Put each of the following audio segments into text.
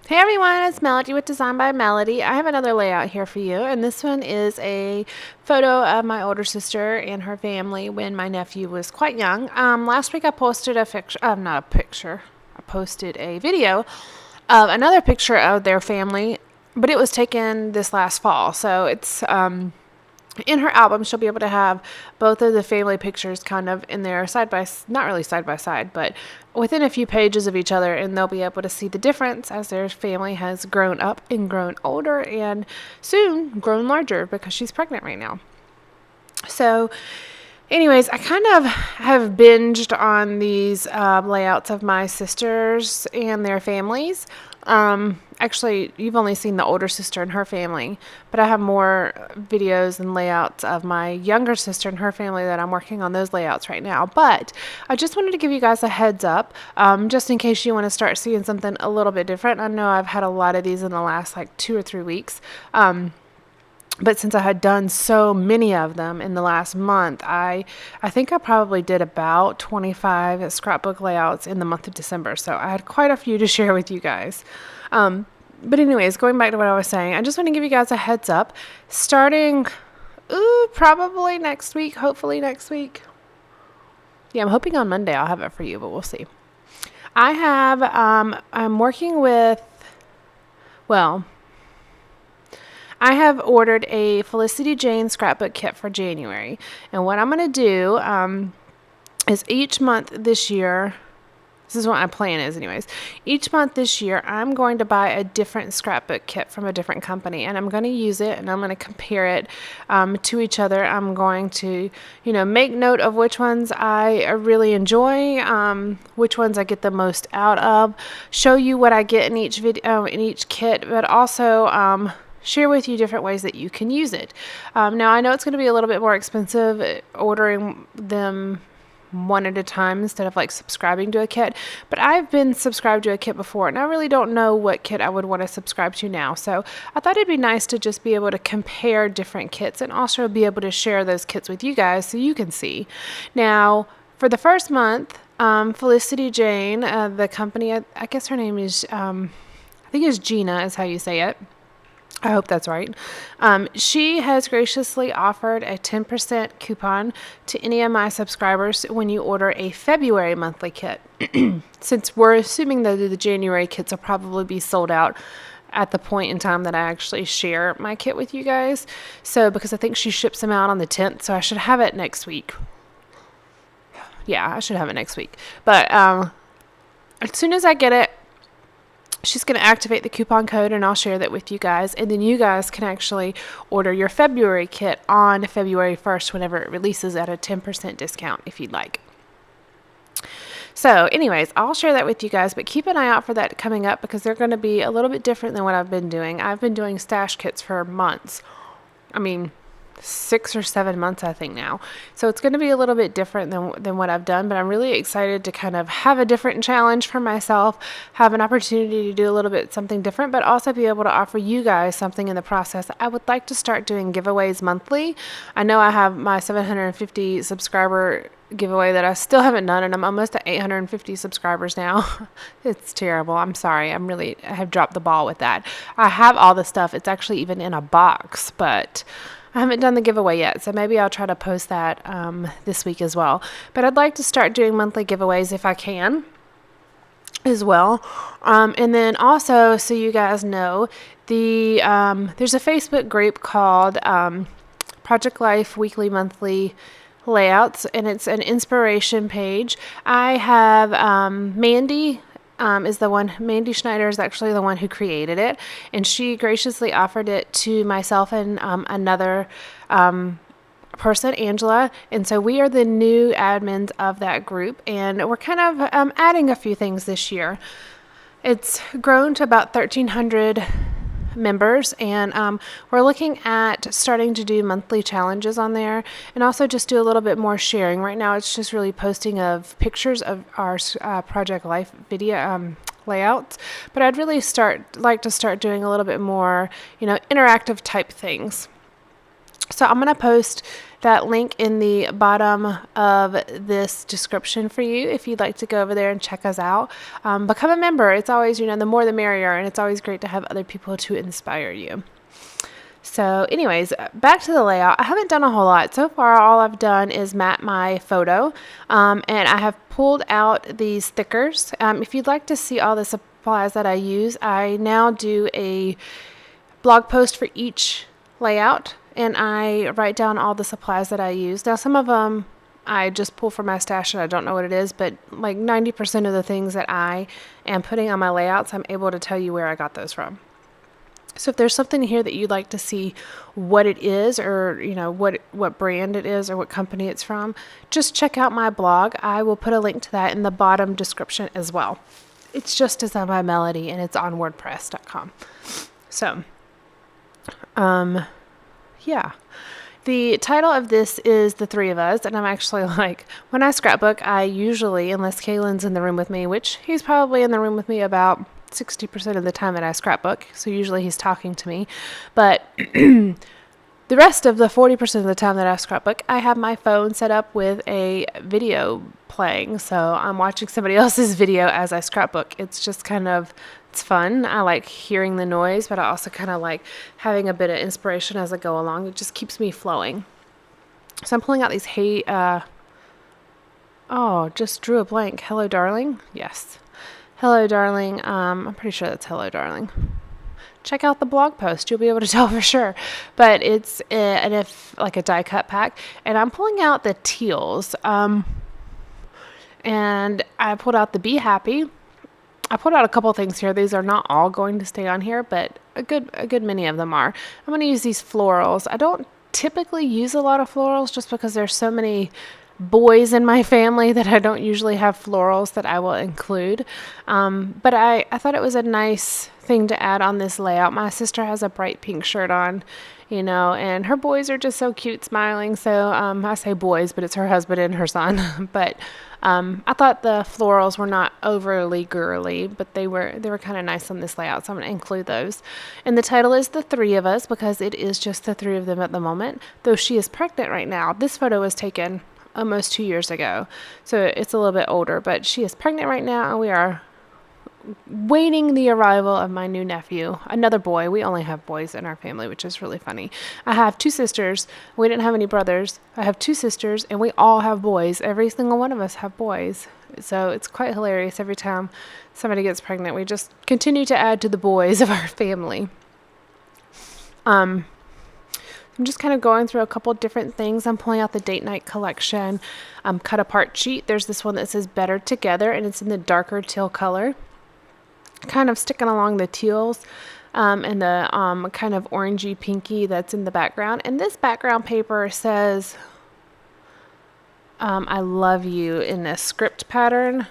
Hey everyone, it's Melody with Design by Melody. I have another layout here for you, and this one is a photo of my older sister and her family when my nephew was quite young. Last week I posted a picture, not a picture, I posted a video of another picture of their family, but it was taken this last fall, so it's in her album, she'll be able to have both of the family pictures kind of in there not really side by side, but within a few pages of each other, and they'll be able to see the difference as their family has grown up and grown older and soon grown larger because she's pregnant right now. So, anyways, I kind of have binged on these layouts of my sisters and their families. Actually, you've only seen the older sister and her family, but I have more videos and layouts of my younger sister and her family that I'm working on those layouts right now. But I just wanted to give you guys a heads up, just in case you want to start seeing something a little bit different. I know I've had a lot of these in the last like 2 or 3 weeks. But since I had done so many of them in the last month, I think I probably did about 25 scrapbook layouts in the month of December. So I had quite a few to share with you guys. But anyways, going back to what I was saying, I just want to give you guys a heads up. Starting probably next week, hopefully next week. Yeah, I'm hoping on Monday I'll have it for you, but we'll see. I'm working with, well, I have ordered a Felicity Jane scrapbook kit for January. And what I'm going to do is each month this year, this is what my plan is anyways, each month this year I'm going to buy a different scrapbook kit from a different company, and I'm going to use it and I'm going to compare it to each other. I'm going to, make note of which ones I really enjoy, which ones I get the most out of, show you what I get in each video, in each kit, but also share with you different ways that you can use it. Now, I know it's going to be a little bit more expensive ordering them one at a time instead of like subscribing to a kit, but I've been subscribed to a kit before and I really don't know what kit I would want to subscribe to now. So I thought it'd be nice to just be able to compare different kits and also be able to share those kits with you guys so you can see. Now, for the first month, Felicity Jane, the company, I guess her name is, I think it's Gina is how you say it. I hope that's right. She has graciously offered a 10% coupon to any of my subscribers when you order a February monthly kit. Since we're assuming that the January kits will probably be sold out at the point in time that I actually share my kit with you guys. So, because I think she ships them out on the 10th, so I should have it next week. Yeah, I should have it next week. But as soon as I get it, she's going to activate the coupon code and I'll share that with you guys. And then you guys can actually order your February kit on February 1st whenever it releases at a 10% discount if you'd like. So anyways, I'll share that with you guys, but keep an eye out for that coming up because they're going to be a little bit different than what I've been doing. I've been doing stash kits for months. 6 or 7 months, I think now. So it's going to be a little bit different than what I've done, but I'm really excited to kind of have a different challenge for myself, have an opportunity to do a little bit something different, but also be able to offer you guys something in the process. I would like to start doing giveaways monthly. I know I have my 750 subscriber giveaway that I still haven't done, and I'm almost at 850 subscribers now. It's terrible. I'm sorry. I have dropped the ball with that. I have all the stuff. It's actually even in a box, but I haven't done the giveaway yet, so maybe I'll try to post that this week as well. But I'd like to start doing monthly giveaways if I can as well. And then also, so you guys know, there's a Facebook group called Project Life Weekly Monthly Layouts, and it's an inspiration page. I have Mandy Mandy Schneider is actually the one who created it, and she graciously offered it to myself and another person, Angela, and so we are the new admins of that group, and we're kind of adding a few things this year. It's grown to about 1,300 members, and we're looking at starting to do monthly challenges on there and also just do a little bit more sharing. Right now it's just really posting of pictures of our Project Life video layouts, but I'd really like to start doing a little bit more interactive type things. So I'm going to post that link in the bottom of this description for you if you'd like to go over there and check us out. Become a member. It's always, the more the merrier, and it's always great to have other people to inspire you. So anyways, back to the layout. I haven't done a whole lot. So far, all I've done is map my photo, and I have pulled out these stickers. If you'd like to see all the supplies that I use, I now do a blog post for each layout, and I write down all the supplies that I use. Now, some of them I just pull from my stash and I don't know what it is, but like 90% of the things that I am putting on my layouts, I'm able to tell you where I got those from. So if there's something here that you'd like to see what it is, or what brand it is or what company it's from, just check out my blog. I will put a link to that in the bottom description as well. It's just Design by Melody, and it's on WordPress.com. So, yeah. The title of this is The Three of Us, and I'm actually like, when I scrapbook, I usually, unless Kaylin's in the room with me, which he's probably in the room with me about 60% of the time that I scrapbook, so usually he's talking to me, but the rest of the 40% of the time that I scrapbook, I have my phone set up with a video playing, so I'm watching somebody else's video as I scrapbook. It's just it's fun. I like hearing the noise, but I also kind of like having a bit of inspiration as I go along. It just keeps me flowing. So I'm pulling out these just drew a blank. Hello, darling. Yes. Hello, darling. I'm pretty sure that's hello, darling. Check out the blog post. You'll be able to tell for sure. But it's like a die cut pack. And I'm pulling out the teals. And I pulled out the Be Happy. I pulled out a couple things here. These are not all going to stay on here, but a good many of them are. I'm going to use these florals. I don't typically use a lot of florals just because there's so many boys in my family that I don't usually have florals that I will include. But I thought it was a nice thing to add on this layout. My sister has a bright pink shirt on, and her boys are just so cute smiling. So I say boys, but it's her husband and her son. But I thought the florals were not overly girly, but they were kind of nice on this layout. So I'm going to include those. And the title is The Three of Us because it is just the three of them at the moment, though she is pregnant right now. This photo was taken almost 2 years ago, so it's a little bit older, but she is pregnant right now, and we are waiting the arrival of my new nephew, another boy. We only have boys in our family, which is really funny. I have two sisters. We didn't have any brothers. I have two sisters, and we all have boys. Every single one of us have boys, so it's quite hilarious. Every time somebody gets pregnant, we just continue to add to the boys of our family. I'm just kind of going through a couple different things. I'm pulling out the date night collection cut apart sheet. There's this one that says Better Together, and it's in the darker teal color. Kind of sticking along the teals and the kind of orangey pinky that's in the background. And this background paper says I love you in a script pattern.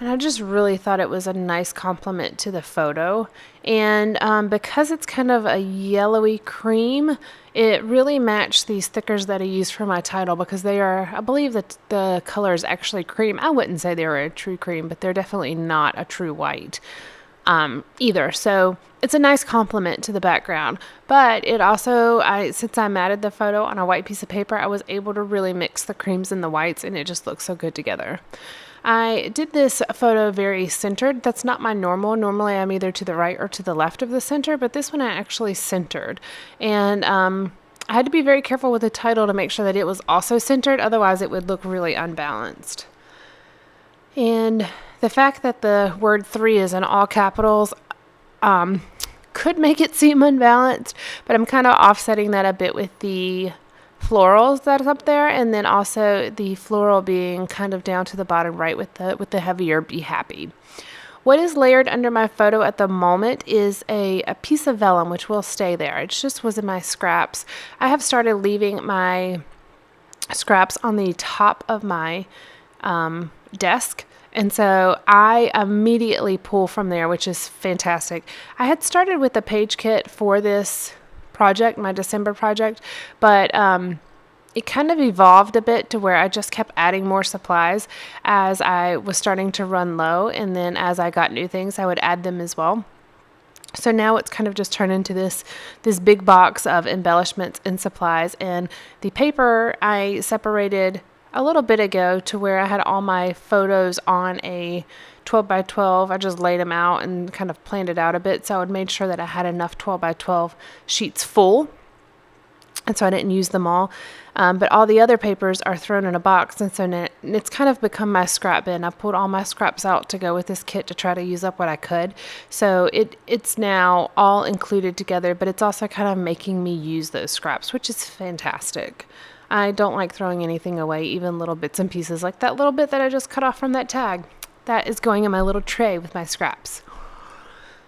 And I just really thought it was a nice compliment to the photo. And because it's kind of a yellowy cream, it really matched these stickers that I used for my title because they are, I believe that the color is actually cream. I wouldn't say they were a true cream, but they're definitely not a true white either. So it's a nice compliment to the background. But it also, since I matted the photo on a white piece of paper, I was able to really mix the creams and the whites, and it just looks so good together. I did this photo very centered. That's not my normal. Normally I'm either to the right or to the left of the center, but this one I actually centered. And I had to be very careful with the title to make sure that it was also centered. Otherwise it would look really unbalanced. And the fact that the word 3 is in all capitals could make it seem unbalanced, but I'm kind of offsetting that a bit with the florals that's up there, and then also the floral being kind of down to the bottom right with the heavier Be Happy. What is layered under my photo at the moment is a piece of vellum, which will stay there. It just was in my scraps. I have started leaving my scraps on the top of my desk, and so I immediately pull from there, which is fantastic. I had started with a page kit for this project, my December project, but it kind of evolved a bit to where I just kept adding more supplies as I was starting to run low, and then as I got new things I would add them as well. So now it's kind of just turned into this big box of embellishments and supplies. And the paper I separated a little bit ago to where I had all my photos on a 12 by 12. I just laid them out and kind of planned it out a bit. So I made sure that I had enough 12 by 12 sheets full. And so I didn't use them all. But all the other papers are thrown in a box. And so it's kind of become my scrap bin. I pulled all my scraps out to go with this kit to try to use up what I could. So it's now all included together, but it's also kind of making me use those scraps, which is fantastic. I don't like throwing anything away, even little bits and pieces like that little bit that I just cut off from that tag. That is going in my little tray with my scraps.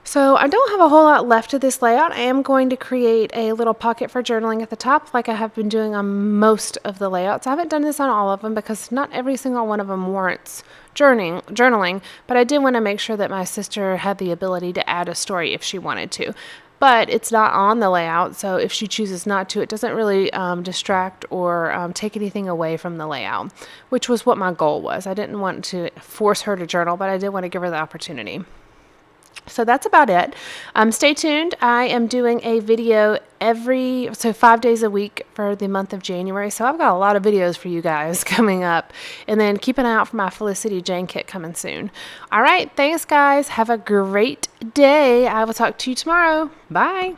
So I don't have a whole lot left of this layout. I am going to create a little pocket for journaling at the top like I have been doing on most of the layouts. I haven't done this on all of them because not every single one of them warrants journaling, but I did want to make sure that my sister had the ability to add a story if she wanted to. But it's not on the layout, so if she chooses not to, it doesn't really distract or take anything away from the layout, which was what my goal was. I didn't want to force her to journal, but I did want to give her the opportunity. So that's about it. Stay tuned. I am doing a video 5 days a week for the month of January. So I've got a lot of videos for you guys coming up. And then keep an eye out for my Felicity Jane kit coming soon. All right. Thanks, guys. Have a great day. I will talk to you tomorrow. Bye.